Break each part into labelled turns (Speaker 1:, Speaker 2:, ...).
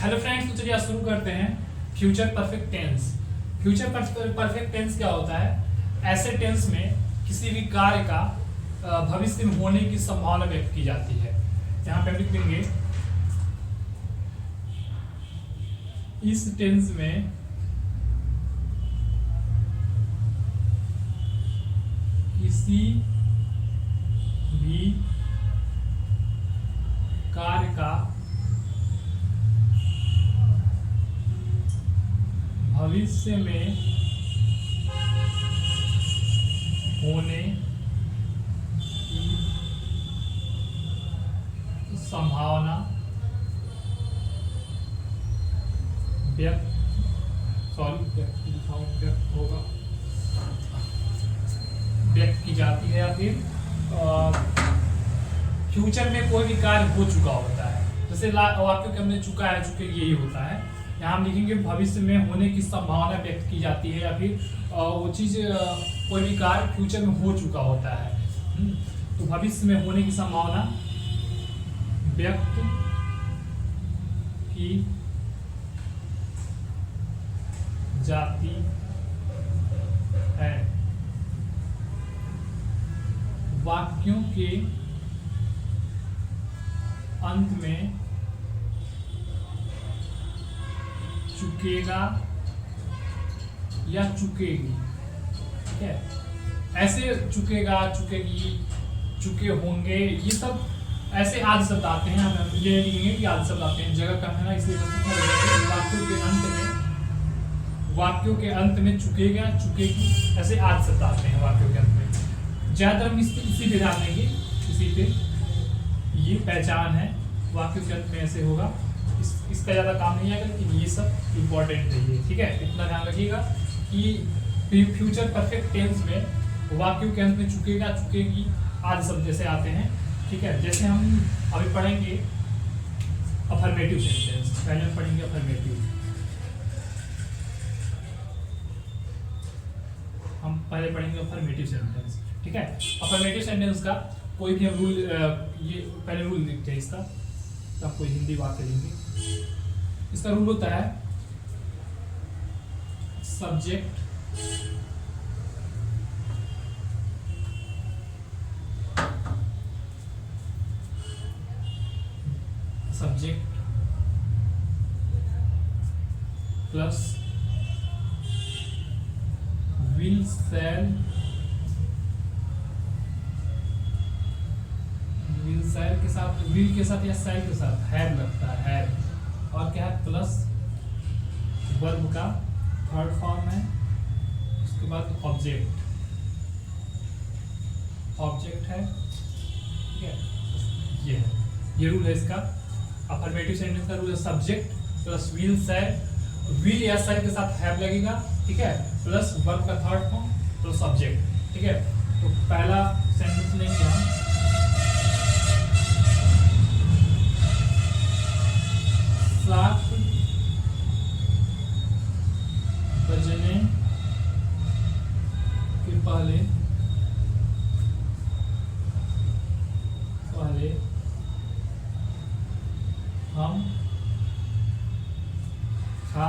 Speaker 1: Hello friends, तो चलिए आज शुरू करते हैं future perfect tense. Future perfect tense क्या होता है? ऐसे टेंस में किसी भी कार्य का भविष्य में होने की संभावना व्यक्त की जाती है। यहाँ पे हम लिख देंगे इस टेंस में किसी भी कार्य का भविष्य में होने की संभावना व्यक्त की जाती है, या फिर फ्यूचर में कोई भी कार्य हो चुका होता है। जैसे वाक्य के हमने चुका है, चुके यही होता है। यहाँ हम लिखेंगे भविष्य में होने की संभावना व्यक्त की जाती है, या फिर वो चीज कोई भी कार्य फ्यूचर में हो चुका होता है। तो भविष्य में होने की संभावना व्यक्त की जाती है। वाक्यों के अंत में चुकेगा या चुकेगी, ठीक है। ऐसे चुकेगा, चुकेगी, चुके होंगे, ये सब ऐसे आदि शब्द आते हैं। हम ये लिखेंगे कि आदि शब्द आते हैं, जगह कम है ना, इसलिए वाक्यों के अंत में चुकेगा, चुकेगी, ऐसे आदि शब्द आते हैं वाक्यों के अंत में। ज्यादातर हम इसी पे ध्यान देंगे, इसी पे ये पहचान है। वाक्यों के अंत में ऐसे होगा, इसका ज्यादा काम नहीं आएगा, लेकिन ये सब इम्पोर्टेंट है ये, ठीक है। इतना ध्यान रखिएगा कि फ्यूचर परफेक्ट टेंस में वाक्यों के अंत में चुकेगा, चुकेगी आदि शब्द जैसे आते हैं, ठीक है। जैसे हम अभी पढ़ेंगे अफर्मेटिव सेंटेंस। पहले हम पढ़ेंगे अफर्मेटिव। हम पहले पढ़ेंगे अफर्मेटिव सेंटेंस, ठीक है। अफर्मेटिव सेंटेंस का कोई भी हम रूल, ये पहले रूल लिखते हैं इसका, तो आप कोई हिंदी वाक्य लेंगे। इसका रूल होता है सब्जेक्ट प्लस विल सैल के साथ, विल के साथ या सैल के साथ हैव लगता है, और क्या है प्लस वर्ब का थर्ड फॉर्म है, उसके बाद ऑब्जेक्ट है, ठीक है। ये रूल है इसका। अफर्मेटिव सेंटेंस का रूल है subject plus will shall, will या सैल के साथ हैव लगेगा, ठीक है, प्लस वर्ब का थर्ड फॉर्म प्लस ऑब्जेक्ट, ठीक है। तो पहला सेंटेंस लेंगे हम, 7 बजने के पहले हम खा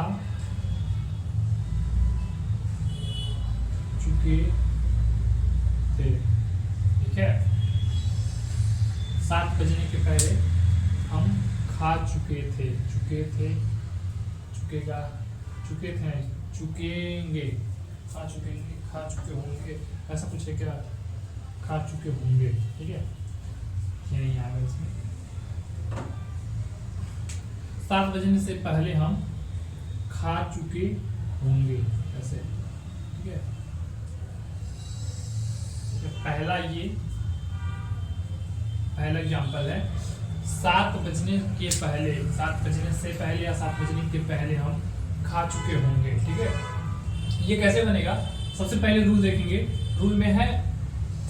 Speaker 1: चुके थे, ठीक है। 7 बजने के पहले हम खा चुके थे, चुकेगा, चुके थे, चुकेंगे, खा चुकेंगे, खा चुके होंगे, ऐसा कुछ है क्या? खा चुके होंगे, ठीक है, ये नहीं आएगा इसमें। 7 बजने से पहले हम खा चुके होंगे, ऐसे, ठीक है। पहला एग्जाम्पल है 7 बजने के पहले, 7 बजने से पहले या 7 बजने के पहले हम खा चुके होंगे, ठीक है। ये कैसे बनेगा? सबसे पहले रूल देखेंगे। रूल में है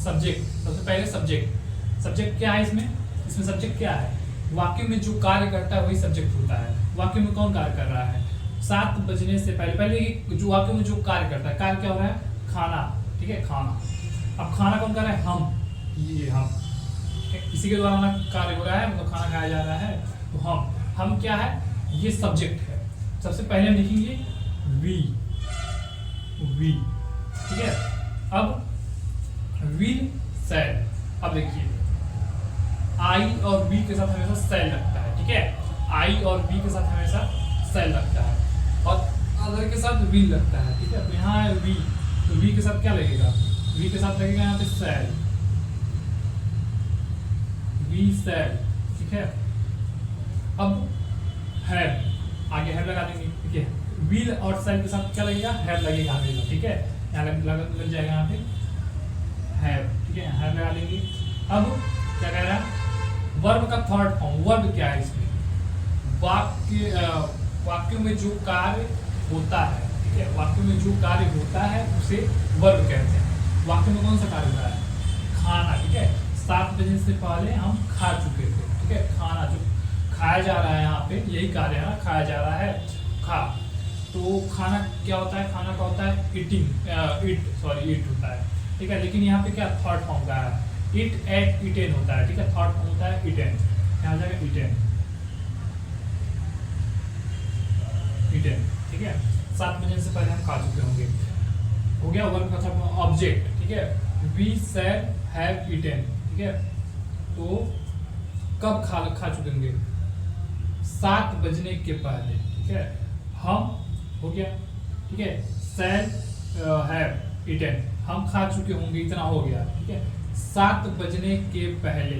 Speaker 1: सब्जेक्ट, सबसे पहले सब्जेक्ट क्या है इसमें सब्जेक्ट क्या है? वाक्य में जो कार्य करता है वही सब्जेक्ट होता है। वाक्य में कौन कार्य कर रहा है? 7 बजने से पहले जो वाक्य में जो कार्य करता है, कार्य क्या हो रहा है? खाना, ठीक है, खाना। अब खाना कौन कर रहा है? हम, ये हम, इसी के द्वारा ना कार्य हो रहा है, मतलब खाना खाया जा रहा है। तो हम क्या है? ये सब्जेक्ट है। सबसे पहले हम लिखेंगे वी, वी, ठीक है। अब विल सेल, अब देखिए आई और वी के साथ हमेशा सेल लगता है, ठीक है। आई और वी के साथ हमेशा सेल लगता है और अदर के साथ विल लगता है, ठीक है। तो यहाँ है वी, तो वी के साथ क्या लगेगा, वी के साथ लगेगा यहाँ पे सेल, वी सेल, ठीक है। अब हैव, आगे हैव लगा देंगे, ठीक है। विल और सेल के साथ क्या लगेगा, हैव लगेगा हमेशा, ठीक है। यहाँ लग जाएगा यहाँ पे हैव, ठीक है, हैव लगा देंगे। अब क्या कह रहा है, वर्ब का थर्ड फॉर्म, वर्ब क्या है इसमें, वाक्यों में जो कार्य होता है, ठीक है। वाक्यों में जो कार्य होता है उसे वर्ब कहते हैं। वाक्य में कौन सा कार्य होता है, खाना, ठीक है। 7 बजे से पहले हम खा चुके थे, ठीक है। खाना जो खाया जा रहा है यहाँ पे, यही कार्य है ना, खाया जा रहा है, खा। तो खाना क्या होता है, खाना का होता है ईटिंग, ईट होता है, ठीक है। लेकिन यहाँ पे क्या थर्ड फॉर्म का है, इट, एट, इटेन होता है, ठीक है। थर्ड फॉर्म होता है इटेन, यहाँ जाएगा इटेन, इटेन, ठीक है। 7 बजे से पहले हम खा चुके होंगे, हो गया वर्ब का थर्ड फॉर्म। ऑब्जेक्ट, ठीक है, वी सेड हैव इटेन, ठीक है। तो कब खा चुके होंगे, 7 बजने के पहले, ठीक है। हम, हो गया, ठीक है। सेड हैव इटेन, हम खा चुके होंगे, इतना हो गया, ठीक है। 7 बजने के पहले,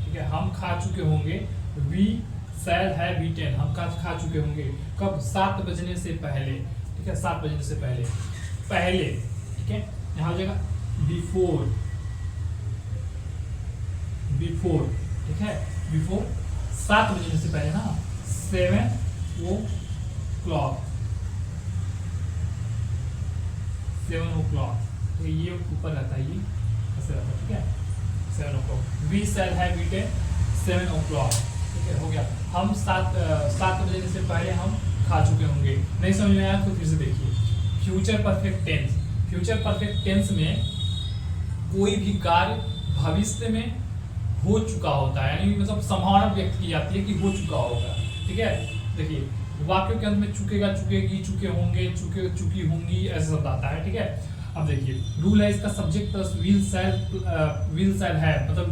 Speaker 1: ठीक है, हम खा चुके होंगे, वी शैल हैव ईटेन, हम खा चुके होंगे, कब, 7 बजने से पहले, ठीक है। 7 बजने से पहले, पहले, ठीक है। यहाँ हो जाएगा बिफोर, बिफोर, ठीक है। बिफोर 7 बजने से पहले ना, 7 o'clock, 7 o'clock, तो ये ऊपर रहता है, ये ऐसे रहता है, ठीक है। 7 o'clock, we shall have eaten 7 o'clock, ठीक है, हो गया। हम 7 बजे से पहले हम खा चुके होंगे। नहीं समझ में आया तो फिर से देखिए, future perfect tense, future perfect tense में कोई भी कार्य भविष्य में हो चुका होता है, यानी मतलब संभावना व्यक्त की जाती है कि हो चुका होगा, ठीक है। देखिए वाक्यों के अंत में चुकेगा, चुकेगी, चुके होंगे, चुके, चुकी होंगी, ऐसा शब्द आता है, ठीक है। अब देखिए रूल है इसका, subject plus will shall have, मतलब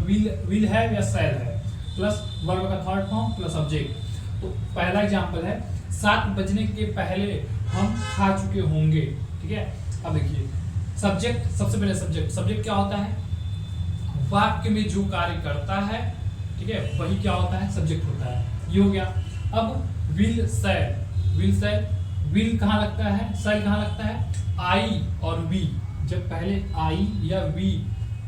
Speaker 1: विल हैव या शैल है प्लस वर्ब का थर्ड फॉर्म प्लस सब्जेक्ट। तो पहला एग्जांपल है, 7 बजने के पहले हम खा चुके होंगे, ठीक है। अब देखिए सब्जेक्ट, सबसे पहले सब्जेक्ट क्या होता है, वाक्य में जो कार्य करता है, ठीक है, वही क्या होता है, सब्जेक्ट होता है, ये हो गया। अब विल शैल, विल कहाँ लगता है, शैल कहाँ लगता है, आई और वी, जब पहले आई या वी,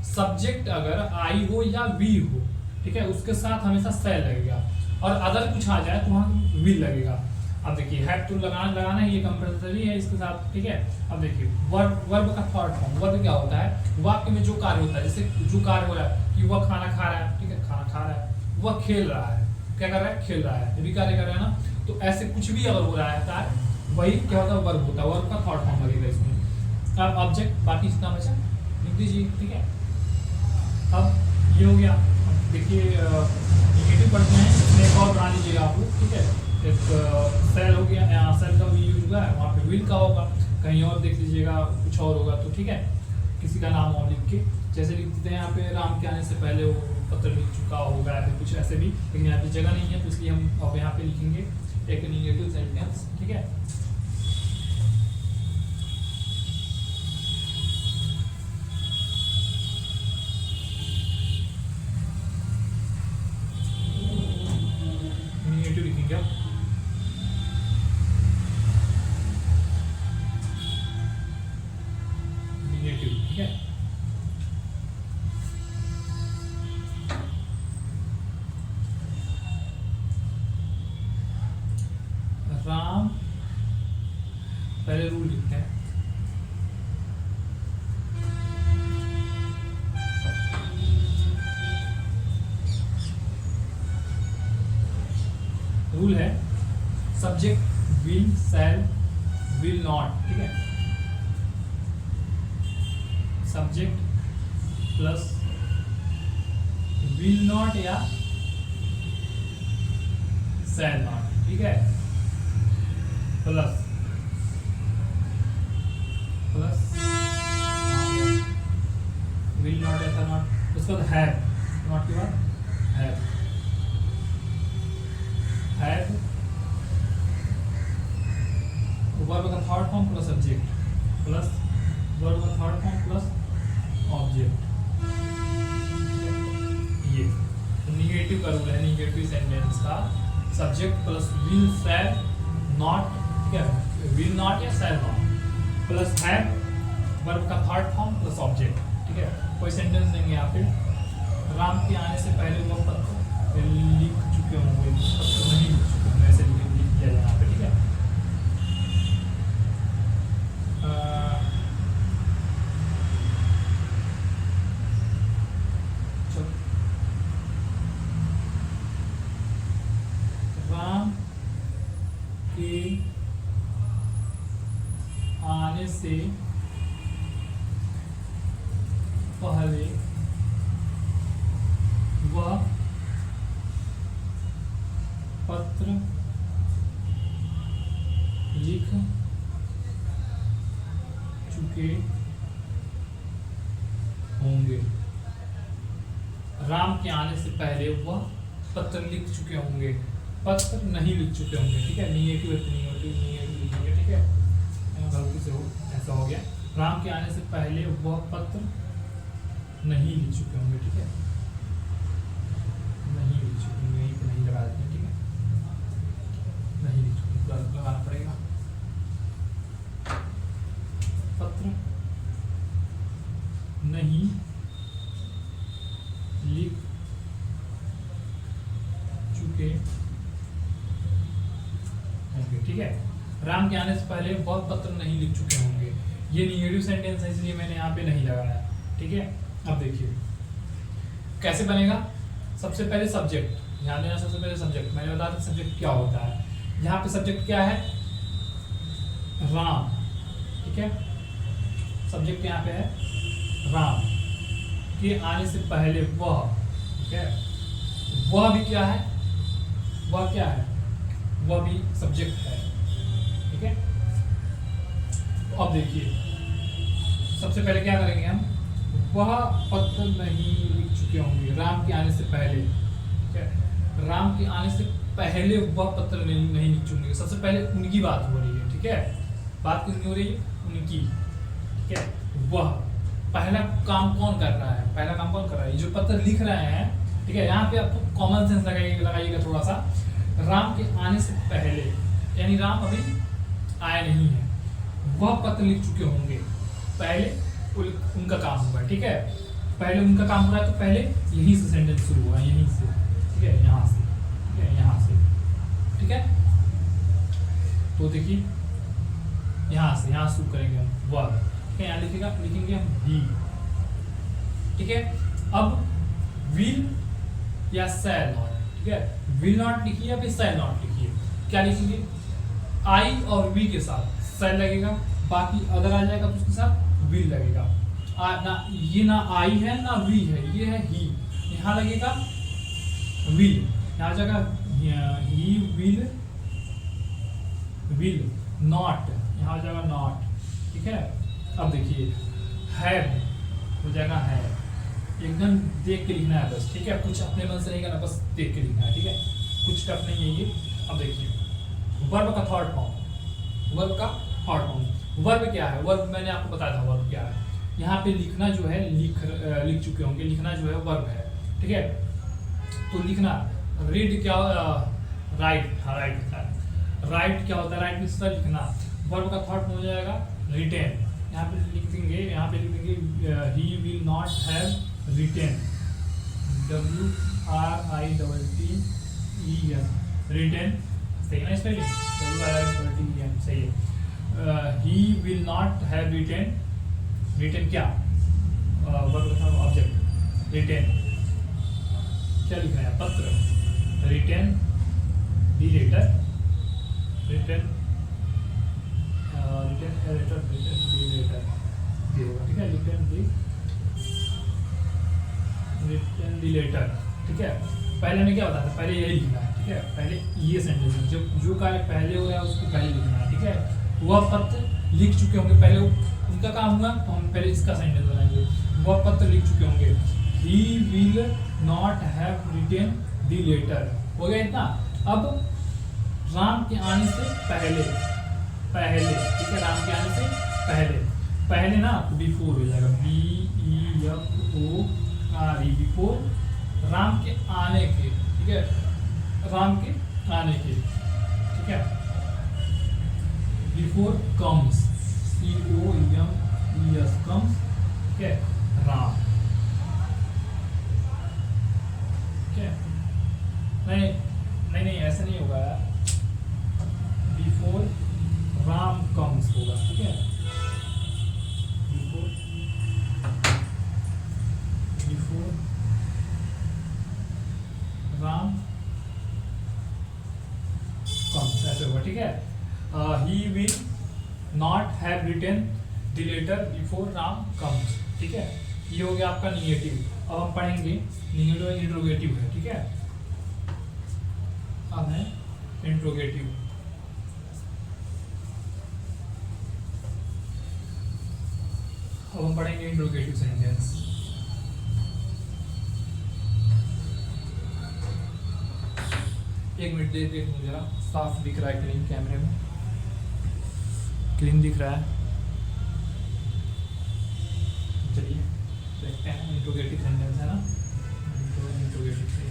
Speaker 1: सब्जेक्ट अगर आई हो या वी हो, ठीक है, उसके साथ हमेशा शैल लगेगा, और अदर कुछ आ जाए तो वहाँ विल लगेगा। अब देखिए हैव टू लगाना है, ये कंपल्सरी है इसके साथ, ठीक है। अब देखिए वर्ब का थर्ड फॉर्म, वर्ब क्या होता है, वाक्य में जो कार्य होता है, जैसे जो कार्य हो रहा है कि वह खाना खा रहा है, ठीक है, खाना खा रहा है, वह खेल रहा है, क्या कर रहा है, खेल रहा है, ये भी कार्य कर रहा है ना। तो ऐसे कुछ भी अगर हो रहा है कार्य, वही क्या होता है, वर्ब होता है, वर्ब का थर्ड फॉर्म लगेगा इसमें। अब ऑब्जेक्ट, बाकी जितना बचा लिख दीजिए, ठीक है। अब ये हो गया। देखिए निगेटिव पढ़ते हैं, इसमें एक और बना लीजिएगा आप लोग, ठीक है। एक सेल हो गया, यहाँ सेल का भी यूज हुआ है, वहाँ पे विल का होगा, कहीं और देख लीजिएगा कुछ और होगा, तो ठीक है, किसी का नाम और लिख के, जैसे लिख देते हैं यहाँ पे राम के आने से पहले वो पत्र लिख चुका होगा, या फिर कुछ ऐसे भी, लेकिन यहाँ पे जगह नहीं है तो इसलिए हम अब यहाँ पे लिखेंगे एक निगेटिव सेंटेंस, ठीक है। निगेटिव लिखेंगे आप, निगेटिव, ठीक है। राम, पहले रूल लिखते हैं, रूल है subject will shell will not, ठीक है। सब्जेक्ट प्लस विल नॉट या शैल नॉट, ठीक है। प्लस विल नॉट ऐसा नॉट, उसके बाद हैव, नॉट के बाद हैव वर्ब का third form plus subject plus verb का थर्ड फॉर्म प्लस ऑब्जेक्ट। ये निगेटिव का रूल है, निगेटिव सेंटेंस का subject plus will shall not, ठीक है, विल नॉट या shall not plus have verb का थर्ड फॉर्म प्लस ऑब्जेक्ट, ठीक है। कोई सेंटेंस देंगे यहाँ पे, राम के आने से पहले वो पत्र लिख चुके होंगे, पत्र नहीं लिख चुके होंगे, ऐसे लिख दिया जाए यहाँ पे, ठीक है। राम के आने से पहले वह पत्र लिख चुके होंगे। राम के आने से पहले वह पत्र लिख चुके होंगे, पत्र नहीं लिख चुके होंगे, ठीक है। निगेटिव लिखेंगे, ठीक है, गलती से हो ऐसा हो गया। राम के आने से पहले वह पत्र नहीं लिख चुके होंगे, ठीक है, नहीं लिख चुके होंगे, यहीं पे नहीं लगा देते हैं, ठीक है, नहीं लिख चुके, पूरा लगाना पड़ेगा। पत्र नहीं लिख चुके होंगे, ठीक है। राम के आने से पहले वह पत्र नहीं लिख चुके होंगे, ये निगेटिव सेंटेंस है इसलिए मैंने यहाँ पे नहीं लगाया, ठीक है। अब देखिए कैसे बनेगा। सबसे पहले सब्जेक्ट, ध्यान देना, सबसे पहले सब्जेक्ट, मैंने बताया था सब्जेक्ट क्या होता है। यहाँ पे सब्जेक्ट क्या है, राम, ठीक है, सब्जेक्ट यहाँ पे है राम के आने से पहले वह, ठीक है, वह भी क्या है, वह क्या है, वह भी सब्जेक्ट है, ठीक है। तो अब देखिए सबसे पहले क्या करेंगे हम, वह पत्र नहीं लिख चुके होंगे राम के आने से पहले, ठीक है, राम के आने से पहले वह पत्र नहीं लिख चुके होंगे। सबसे पहले उनकी बात हो रही है, ठीक है, बात किसकी हो रही है, उनकी, ठीक है। वह पहला काम कौन कर रहा है, पहला काम कौन कर रहा है, जो पत्र लिख रहे हैं, ठीक है। यहाँ पे आपको कॉमन सेंस लगाइएगा थोड़ा सा, राम के आने से पहले यानी राम अभी आया नहीं है, वह पत्र लिख चुके होंगे, पहले उनका काम हुआ है, ठीक है, पहले उनका काम हो रहा है, तो पहले यहीं से सेंटेंस शुरू हुआ है, यहीं से, ठीक है, यहाँ से, ठीक है, यहाँ से, ठीक है। तो देखिए यहाँ से, यहाँ शुरू करेंगे हम वह, ठीक है, यहाँ लिखेंगे हम ही, ठीक है। अब विल या शैल नॉट, ठीक है, विल नॉट लिखिए या फिर शैल नॉट लिखिए, क्या लिखेंगे, आई और वी के साथ शैल लगेगा, बाकी अदर आ जाएगा तो उसके साथ विल लगेगा। ना ये ना आई है ना वी है, ये है ही, यहाँ लगेगा विल, यहाँ जाएगा ही विल नॉट, यहाँ जाएगा नॉट, ठीक है। अब देखिए हैव हो जाएगा है, एकदम देख के लिखना है बस, ठीक है, कुछ अपने मन से नहीं करना, बस देख के लिखना है, ठीक है, कुछ टफ नहीं है ये। अब देखिए वर्ब का थर्ड फॉर्म, वर्ब का थर्ड फॉर्म, वर्ब क्या है, वर्ब मैंने आपको बताया था वर्ब क्या है। यहाँ पे लिखना जो है लिख चुके होंगे, लिखना जो है वर्ब है, ठीक है। तो लिखना, रीड क्या, राइट, हाँ राइट होता है, राइट क्या होता है, राइट मीन्स लिखना, वर्ब का थर्ड हो जाएगा रिटेन, यहाँ पे लिख देंगे, यहाँ पे लिख देंगे he will not have written, WRITTEN, written, सही है ना स्पेलिंग, WRITTEN सही है। He will not have written, written क्या, वर्ब का ऑब्जेक्ट, रिटेन क्या लिखना है, पत्र, written the letter, written letter, the letter, ठीक है, रिटेन दी लेटर, ठीक है। पहले में क्या होता था, पहले यही लिखना है, ठीक है। पहले ये सेंटेंस जब जो कार्य पहले हो रहा है उसको पहले लिखना है, ठीक है। वह पत्र लिख चुके होंगे, पहले उनका काम हुआ तो हम पहले इसका सेंटेंस बनाएंगे। वह पत्र लिख चुके होंगे, he will not have written the letter, हो गया इतना। अब राम के आने से पहले, पहले, ठीक है, राम के आने से पहले, पहले ना बिफोर हो जाएगा, BEFOR, बिफोर, राम के आने के, ठीक है, राम के आने के, ठीक है, बिफोर कम्स, COMES कम्स, ठीक है, राम, ठीक है। नहीं नहीं नहीं ऐसा नहीं होगा यार, बिफोर राम कम्स होगा, ठीक है, बिफोर राम कम्स, ऐसे होगा, ठीक है। He will not have written the letter before Ram comes, ठीक है। ये हो गया आपका निगेटिव। अब हम पढ़ेंगे निगेटिव इंट्रोगेटिव है, ठीक है। अब है इंट्रोगेटिव। अब हम पढ़ेंगे इंट्रोगेटिव सेंटेंस। एक मिनट देख मुझे जरा, साफ दिख रहा है क्लीन, कैमरे में क्लीन दिख रहा है। चलिए देखते हैं इंट्रोगेटिव सेंटेंस है ना, इंट्रोगेटिव से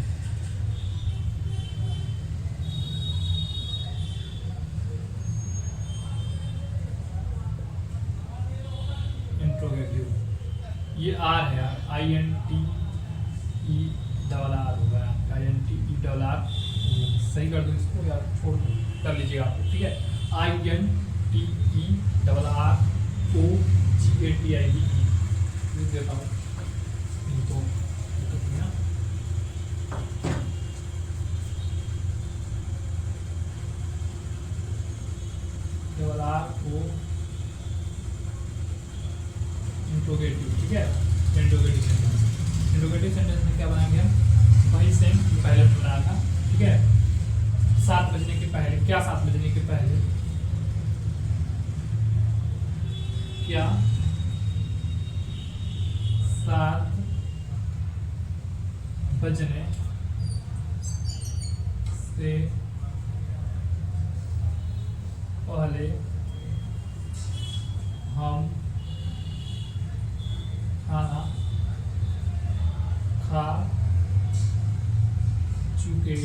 Speaker 1: इंट्रोगेटिव, ये आर है यार, INTERR होगा, INTERR, सही कर दो इसको यार, छोड़ दो, कर लीजिएगा आप, ठीक है। INTERROGATIVE लिख देता हूँ, तो RO इंट्रोगेटिव, ठीक है। इंट्रोगेटिव सेंटेंस, इंट्रोगेटिव सेंटेंस में क्या बनाएंगे हम, वही सेम जो पहले बनाया था, ठीक है। 7 बजने के पहले, क्या 7 बजने के पहले, क्या 7 बजने से पहले हम खाना खा चुके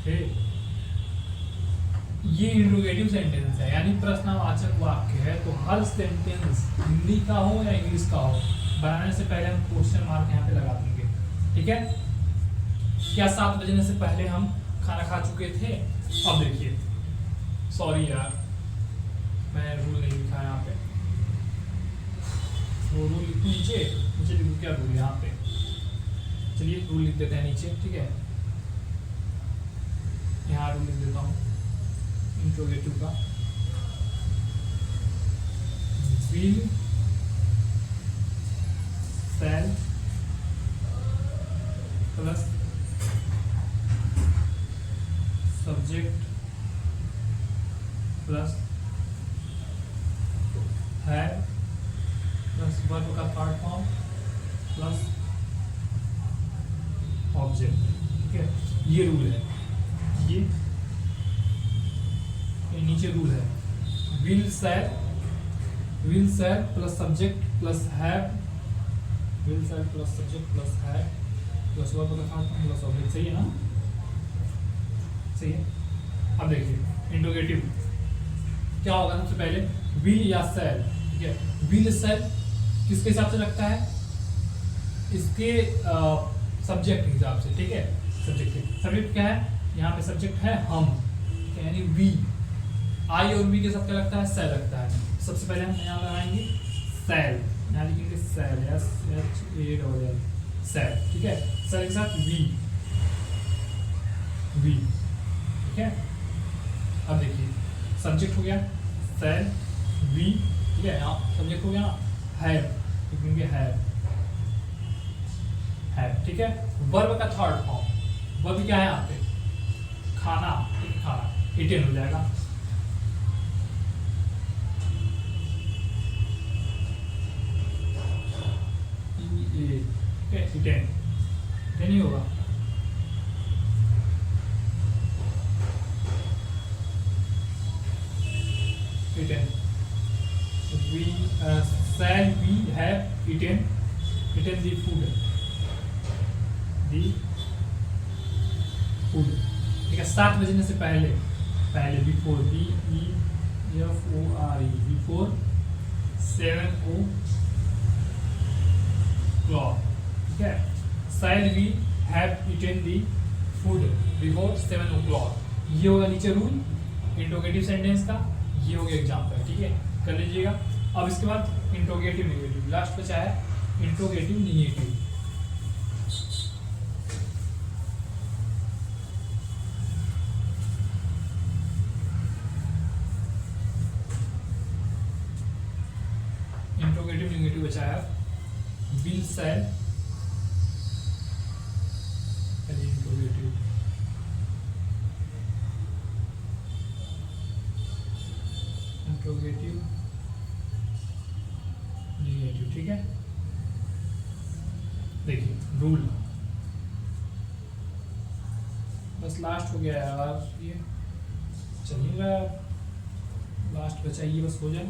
Speaker 1: थे। ये इंट्रोगेटिव सेंटेंस है, यानी प्रश्नवाचक वाक्य है। तो हर सेंटेंस हिंदी का हो या इंग्लिश का हो, बनाने से पहले हम क्वेश्चन मार्क यहाँ पे लगा देंगे, ठीक है। क्या 7 बजने से पहले हम खाना खा चुके थे। अब देखिए, सॉरी यार मैं रूल नहीं लिखा यहाँ पे, वो रूल लिखूँ नीचे, नीचे लिखूँ क्या रूल यहाँ पे, चलिए रूल लिख देते हैं नीचे, ठीक है। यहाँ रूल लिख देता हूँ इंट्रोगेटिव का, will shell plus subject plus है प्लस वर्ब का थर्ड फॉर्म प्लस ऑब्जेक्ट, ठीक है। ये रूल है, ये नीचे रूल है, will shell plus subject plus have, will shell plus subject plus have plus verb का थर्ड फॉर्म प्लस ऑब्जेक्ट, सही है ना, सही है। अब देखिए इंट्रोगेटिव क्या होगा, सबसे पहले विल या शैल, ठीक है। विल शैल किसके हिसाब से लगता है, इसके सब्जेक्ट के हिसाब से, ठीक है। सब्जेक्ट क्या है, यहाँ पे सब्जेक्ट है हम, यानी वी, आई और वी के साथ क्या लगता है, शैल लगता है। सबसे पहले हम यहाँ लगाएंगे शैल, यहाँ लिखेंगे शैल, SHALL, शैल, ठीक है। शैल के साथ वी, ठीक है। अब देखिए सब्जेक्ट हो गया शैल, वी, ठीक है। यहाँ सब्जेक्ट हो गया ना, हैव, लिखेंगे हैव, ठीक है। वर्ब का थर्ड फॉर्म, वर्ब क्या है यहाँ पे, खाना, ठीक है, खाना इटेन हो जाएगा। इटेन नहीं होगा, eaten. We shall we have eaten the food, ठीक है। 7 बजने से पहले, बिफोर, BEFORE, बिफोर 7 o'clock, ठीक है। shall we have eaten the food before 7 o'clock, ये होगा नीचे रूल इंट्रोगेटिव सेंटेंस का, ये हो गया एग्जाम्पल, ठीक है, कर लीजिएगा। अब इसके बाद इंट्रोगेटिव निगेटिव, लास्ट बचा है इंट्रोगेटिव निगेटिव। इंट्रोगेटिव निगेटिव बचा है will shell, interrogative interrogative negative, ठीक है। देखिए रूल बस लास्ट हो गया यार, ये चलिएगा, लास्ट बचा ये बस हो जाए।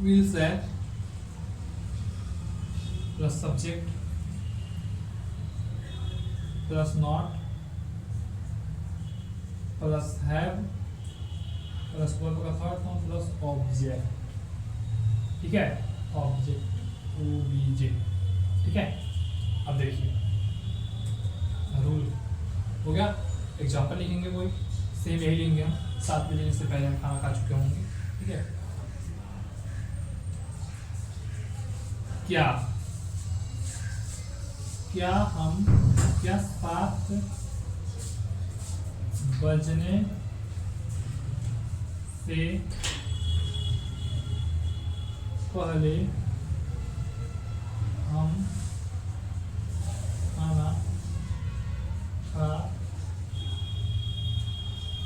Speaker 1: will shall plus subject plus not plus have plus verb का थर्ड फॉर्म प्लस ऑब्जेक्ट, ठीक है, ऑब्जेक्ट OBJ, ठीक है। अब देखिए रूल हो गया, एग्जाम्पल लिखेंगे कोई सेम यही लेंगे हम। 7 बजे से पहले हम खाना खा चुके होंगे, ठीक है। क्या 7 बजने से पहले हम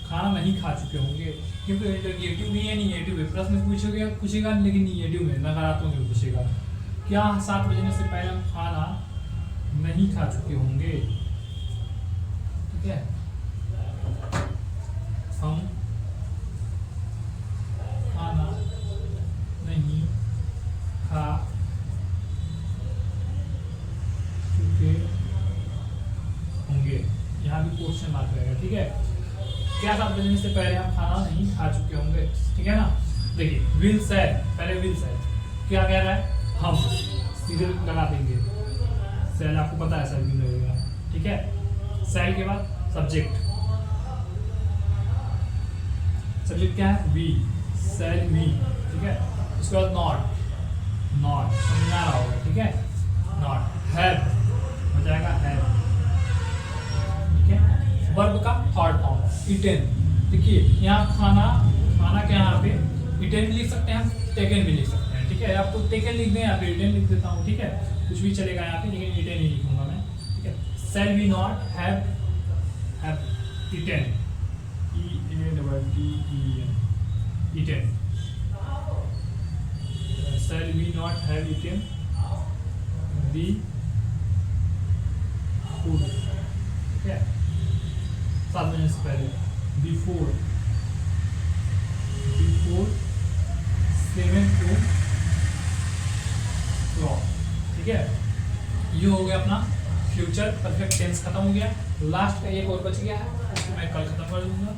Speaker 1: खाना नहीं खा चुके होंगे, क्योंकि निगेटिव नहीं है, निगेटिव है, प्लस में पूछेगा लेकिन निगेटिव में नकारात्मक में पूछेगा। क्या 7 बजने से पहले हम खाना नहीं खा चुके होंगे, ठीक है। हम खाना नहीं खा चुके होंगे, यहाँ भी क्वेश्चन मार्क रहेगा, ठीक है। क्या 7 बजने से पहले हम खाना नहीं खा चुके होंगे, ठीक है ना। देखिए विल शैल, पहले विल शैल क्या कह रहा है, हम सीधे लगा देंगे, शैल आपको पता है शैल भी लगेगा, ठीक है। शैल के बाद सब्जेक्ट क्या है, वी, शैल वी, ठीक है। उसके बाद नॉट समझना रहा होगा, ठीक है, नॉट। हैव हो जाएगा हैव, ठीक है। वर्ब का थर्ड फॉर्म इटेन, देखिए यहाँ खाना के यहाँ पे इटेन भी लिख सकते हैं हम, टेकन भी लिख सकते हैं, ठीक है। आपको टेकन लिख दें या फिर इटेन लिख देता हूँ, ठीक है, कुछ भी चलेगा यहाँ पे, लेकिन इटेन ही लिखूंगा मैं, ठीक है। Shall we not have eaten, eaten, shall we not have eaten the food, ठीक है। 7 बजे से पहले before 7 o'clock, ठीक है। ये हो गया अपना फ्यूचर परफेक्ट टेंस खत्म हो गया। लास्ट का एक और बच गया है, उसको मैं कल खत्म कर दूंगा।